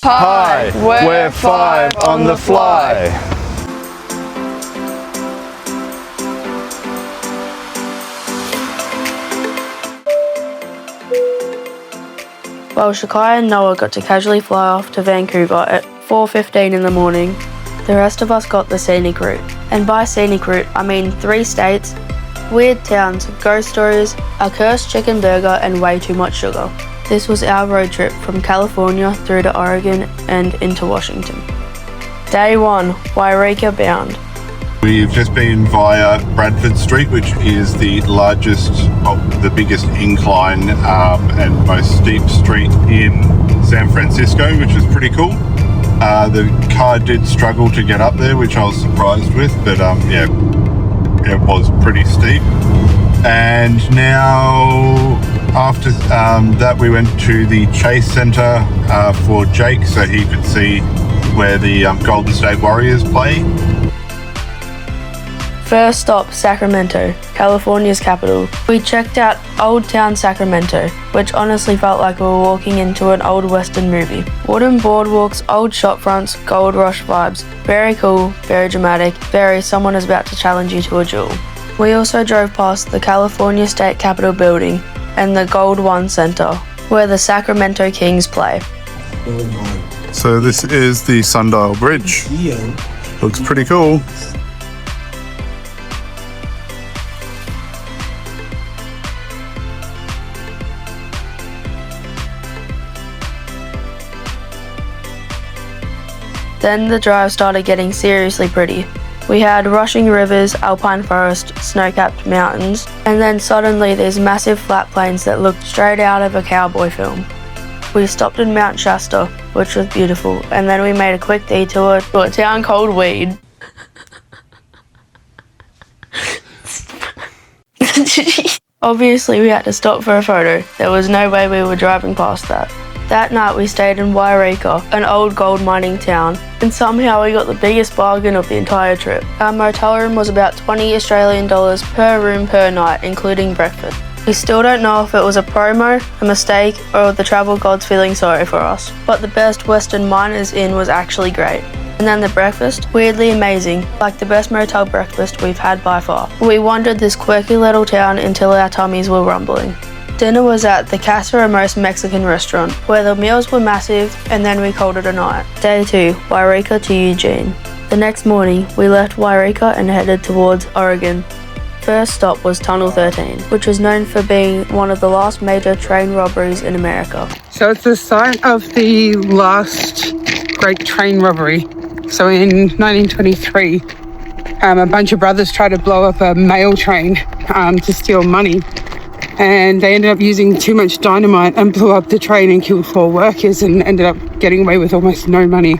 Hi, we're five on the fly. Well, Shakai and Noah got to casually fly off to Vancouver at 4:15 in the morning. The rest of us got the scenic route. And by scenic route, I mean 3 states, weird towns, ghost stories, a cursed chicken burger, and way too much sugar. This was our road trip from California through to Oregon and into Washington. Day 1, Wairika bound. We've just been via Bradford Street, which is the biggest incline and most steep street in San Francisco, which is pretty cool. The car did struggle to get up there, which I was surprised with, but it was pretty steep. And now after that we went to the Chase Center for Jake so he could see where the Golden State Warriors play. First stop, Sacramento, California's capital. We checked out Old Town Sacramento, which honestly felt like we were walking into an old western movie. Wooden boardwalks, old shop fronts, gold rush vibes. Very cool, very dramatic, very someone is about to challenge you to a duel. We also drove past the California State Capitol building and the Gold One Center, where the Sacramento Kings play. So this is the Sundial Bridge. Looks pretty cool. Then the drive started getting seriously pretty. We had rushing rivers, alpine forest, snow-capped mountains, and then suddenly these massive flat plains that looked straight out of a cowboy film. We stopped in Mount Shasta, which was beautiful, and then we made a quick detour to a town called Weed. Obviously we had to stop for a photo. There was no way we were driving past that. That night we stayed in Wairika, an old gold mining town, and somehow we got the biggest bargain of the entire trip. Our motel room was about $20 Australian per room per night, including breakfast. We still don't know if it was a promo, a mistake, or the travel gods feeling sorry for us. But the Best Western Miners Inn was actually great. And then the breakfast, weirdly amazing, like the best motel breakfast we've had by far. We wandered this quirky little town until our tummies were rumbling. Dinner was at the Casa Ramos Mexican restaurant, where the meals were massive, and then we called it a night. Day 2, Wairika to Eugene. The next morning, we left Wairika and headed towards Oregon. First stop was Tunnel 13, which was known for being one of the last major train robberies in America. So it's the site of the last great train robbery. So in 1923, a bunch of brothers tried to blow up a mail train to steal money. And they ended up using too much dynamite and blew up the train and killed 4 workers and ended up getting away with almost no money.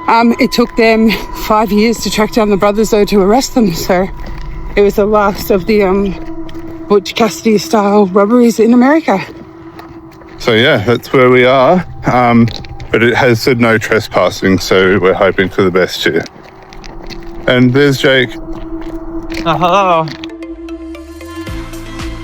It took them 5 years to track down the brothers, though, to arrest them. So it was the last of the Butch Cassidy style robberies in America. So yeah, that's where we are. But it has said no trespassing, so we're hoping for the best here. And there's Jake. Hello.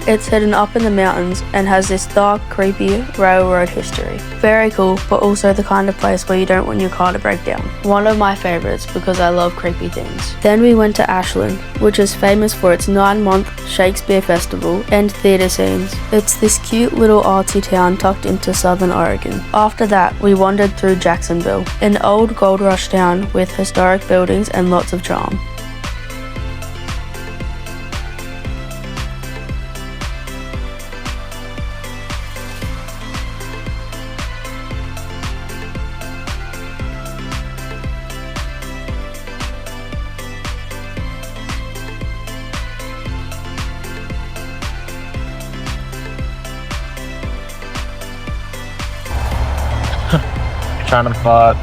It's hidden up in the mountains and has this dark, creepy railroad history. Very cool, but also the kind of place where you don't want your car to break down. One of my favourites because I love creepy things. Then we went to Ashland, which is famous for its 9-month Shakespeare Festival and theatre scenes. It's this cute little artsy town tucked into southern Oregon. After that, we wandered through Jacksonville, an old gold rush town with historic buildings and lots of charm. Trying to fart.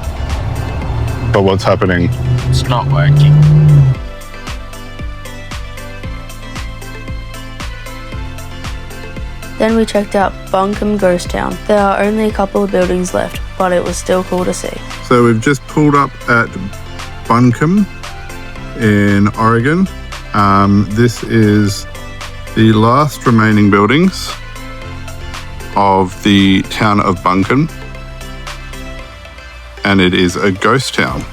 But what's happening? It's not working. Then we checked out Buncombe Ghost Town. There are only a couple of buildings left, but it was still cool to see. So we've just pulled up at Buncombe in Oregon. This is the last remaining buildings of the town of Buncombe. and it is a ghost town.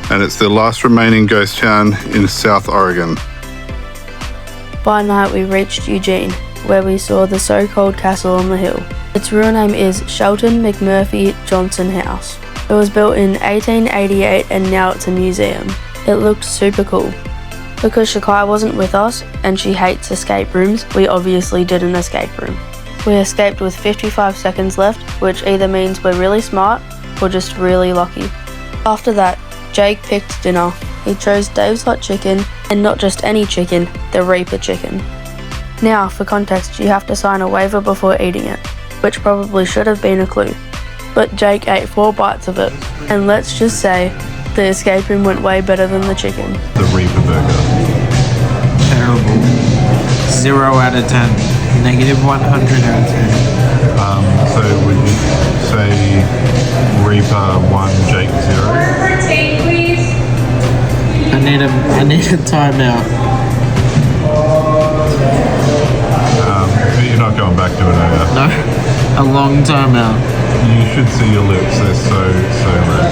And it's the last remaining ghost town in South Oregon. By night we reached Eugene, where we saw the so-called castle on the hill. Its real name is Shelton McMurphy Johnson House. It was built in 1888 and now it's a museum. It looked super cool. Because Shakai wasn't with us and she hates escape rooms, we obviously did an escape room. We escaped with 55 seconds left, which either means we're really smart or just really lucky. After that, Jake picked dinner. He chose Dave's Hot Chicken, and not just any chicken, the Reaper chicken. Now, for context, you have to sign a waiver before eating it, which probably should have been a clue. But Jake ate 4 bites of it, and let's just say, the escape room went way better than the chicken. The Reaper burger. Terrible. 0 out of 10. Negative 100 out of 10. So would you say Reaper 1, Jake 0? I need a timeout. But you're not going back to it, are you? No, a long timeout. You should see your lips, they're so red.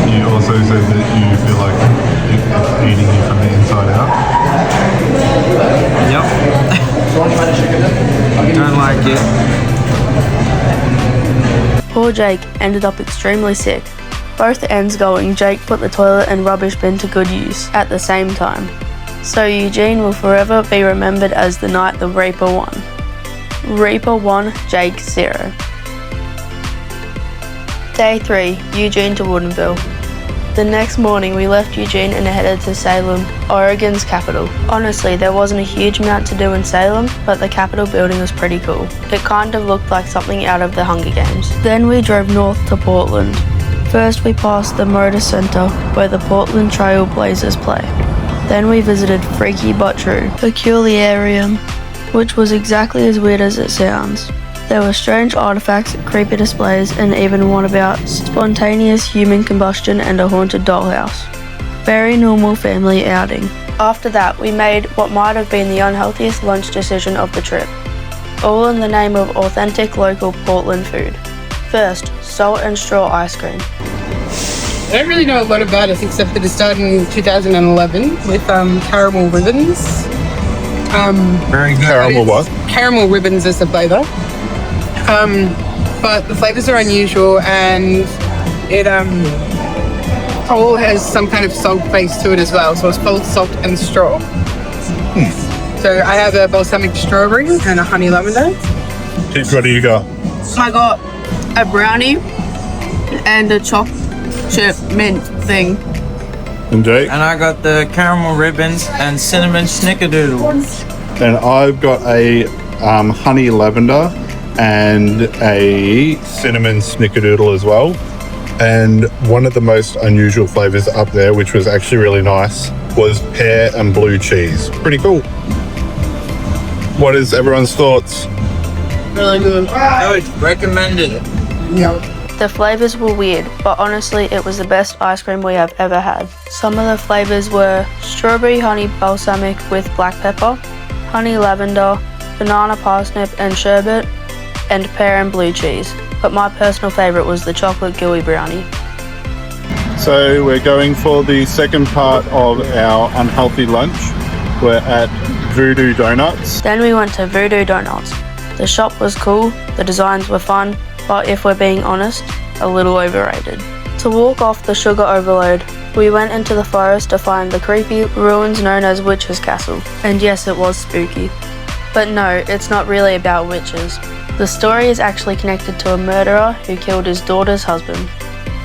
You also said that you feel like it's eating you from the inside out. Yep. Don't like it. Poor Jake ended up extremely sick. Both ends going, Jake put the toilet and rubbish bin to good use at the same time. So Eugene will forever be remembered as the night the Reaper won. Reaper 1, Jake 0. Day 3, Eugene to Woodinville. The next morning we left Eugene and headed to Salem, Oregon's capital. Honestly, there wasn't a huge amount to do in Salem, but the Capitol building was pretty cool. It kind of looked like something out of the Hunger Games. Then we drove north to Portland. First we passed the Motor Center, where the Portland Trail Blazers play. Then we visited Freaky But True Peculiarium, which was exactly as weird as it sounds. There were strange artifacts, creepy displays, and even one about spontaneous human combustion and a haunted dollhouse. Very normal family outing. After that, we made what might have been the unhealthiest lunch decision of the trip. All in the name of authentic local Portland food. First, salt and straw ice cream. I don't really know a lot about it except that it started in 2011 with caramel ribbons. Very good. Caramel what? Caramel ribbons is the flavour. But the flavours are unusual and it all has some kind of salt base to it as well. So it's called salt and straw. So I have a balsamic strawberry and a honey lavender. Tish, what do you got? I got a brownie and a chocolate chip mint thing. And Jake? And I got the caramel ribbons and cinnamon snickerdoodle. And I've got a honey lavender and a cinnamon snickerdoodle as well. And one of the most unusual flavors up there, which was actually really nice, was pear and blue cheese. Pretty cool. What is everyone's thoughts? Really good. Good, recommended it. Yeah. The flavours were weird, but honestly it was the best ice cream we have ever had. Some of the flavours were strawberry honey balsamic with black pepper, honey lavender, banana parsnip and sherbet, and pear and blue cheese. But my personal favourite was the chocolate gooey brownie. So we're going for the second part of our unhealthy lunch. We're at Voodoo Donuts. Then we went to Voodoo Donuts. The shop was cool, the designs were fun, but if we're being honest, a little overrated. To walk off the sugar overload, we went into the forest to find the creepy ruins known as Witch's Castle. And yes, it was spooky. But no, it's not really about witches. The story is actually connected to a murderer who killed his daughter's husband.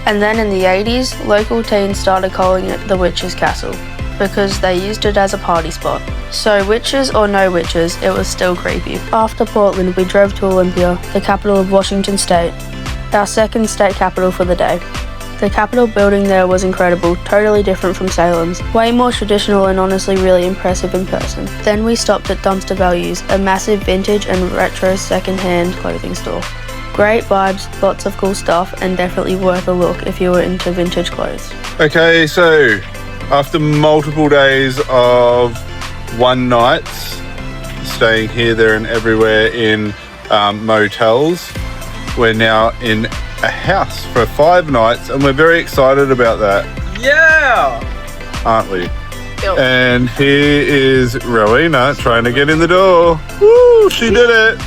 And then in the 80s, local teens started calling it the Witch's Castle because they used it as a party spot. So witches or no witches, it was still creepy. After Portland, we drove to Olympia, the capital of Washington State, our second state capital for the day. The Capitol building there was incredible, totally different from Salem's, way more traditional and honestly really impressive in person. Then we stopped at Dumpster Values, a massive vintage and retro second-hand clothing store. Great vibes, lots of cool stuff, and definitely worth a look if you were into vintage clothes. Okay, so after multiple days of one nights, staying here, there and everywhere in motels, we're now in a house for 5 nights, and we're very excited about that. Yeah! Aren't we? Yep. And here is Rowena trying to get in the door. Woo, she did it.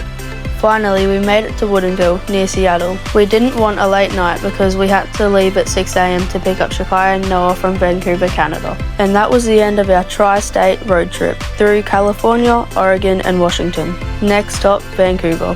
Finally, we made it to Woodinville, near Seattle. We didn't want a late night because we had to leave at 6 a.m. to pick up Shakai and Noah from Vancouver, Canada. And that was the end of our tri-state road trip through California, Oregon and Washington. Next stop, Vancouver.